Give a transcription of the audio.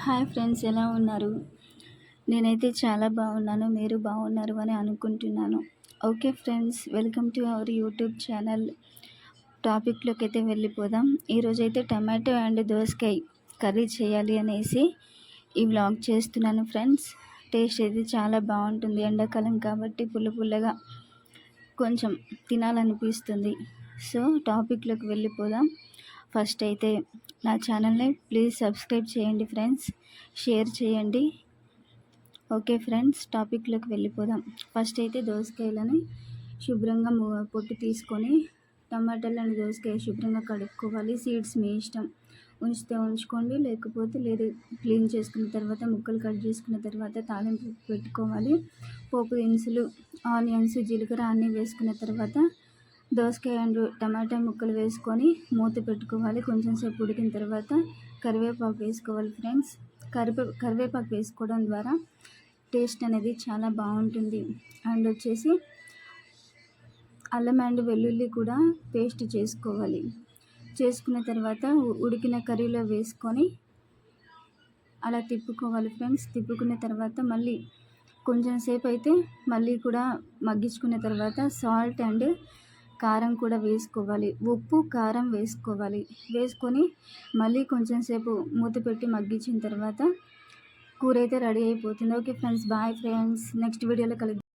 Hi friends, ఎలా ఉన్నారు? నేనైతే చాలా బాగున్నాను. మీరు బాగున్నారు అని అనుకుంటున్నాను. Okay friends, welcome to our YouTube channel. టాపిక్లోకి అయితే వెళ్ళిపోదాం. ఈరోజైతే టమాటో అండ్ దోసకాయ కర్రీ చేయాలి అనేసి ఈ వ్లాగ్ చేస్తున్నాను ఫ్రెండ్స్. టేస్ట్ అయితే చాలా బాగుంటుంది. ఎండాకాలం కాబట్టి పుల్ల పుల్లగా కొంచెం తినాలనిపిస్తుంది. సో టాపిక్లోకి వెళ్ళిపోదాం. ఫస్ట్ అయితే నా ఛానల్ని ప్లీజ్ సబ్స్క్రైబ్ చేయండి ఫ్రెండ్స్, షేర్ చేయండి. ఓకే ఫ్రెండ్స్, టాపిక్లోకి వెళ్ళిపోదాం. ఫస్ట్ అయితే దోసకాయలని శుభ్రంగా పొట్టు తీసుకొని టమాటాలు దోసకాయ శుభ్రంగా కడుక్కోవాలి. సీడ్స్ మీ ఇష్టం, ఉంచితే ఉంచుకోండి, లేకపోతే లేదు. క్లీన్ చేసుకున్న తర్వాత ముక్కలు కట్ చేసుకున్న తర్వాత తాలింపు పెట్టుకోవాలి. పోపు దినుసులు, ఆనియన్స్, జీలకర్ర అన్నీ వేసుకున్న తర్వాత దోసకాయ అండ్ టమాటా ముక్కలు వేసుకొని మూత పెట్టుకోవాలి. కొంచెం సేపు ఉడికిన తర్వాత కరివేపాకు వేసుకోవాలి ఫ్రెండ్స్. కరివేపాకు వేసుకోవడం ద్వారా టేస్ట్ అనేది చాలా బాగుంటుంది. అండ్ వచ్చేసి అల్లం అండ్ వెల్లుల్లి కూడా పేస్ట్ చేసుకోవాలి. చేసుకున్న తర్వాత ఉడికిన కర్రీలో వేసుకొని అలా తిప్పుకోవాలి ఫ్రెండ్స్. తిప్పుకున్న తర్వాత మళ్ళీ కొంచెం సేపు అయితే మళ్ళీ కూడా మగ్గించుకున్న తర్వాత సాల్ట్ అండ్ కారం కూడా వేసుకోవాలి. ఉప్పు, కారం వేసుకోవాలి. వేసుకొని మళ్ళీ కొంచెం సేపు మూత పెట్టి మగ్గించిన తర్వాత కూర అయితే రెడీ అయిపోతుంది. Okay friends, bye friends. Next వీడియోలో కలుద్దాం.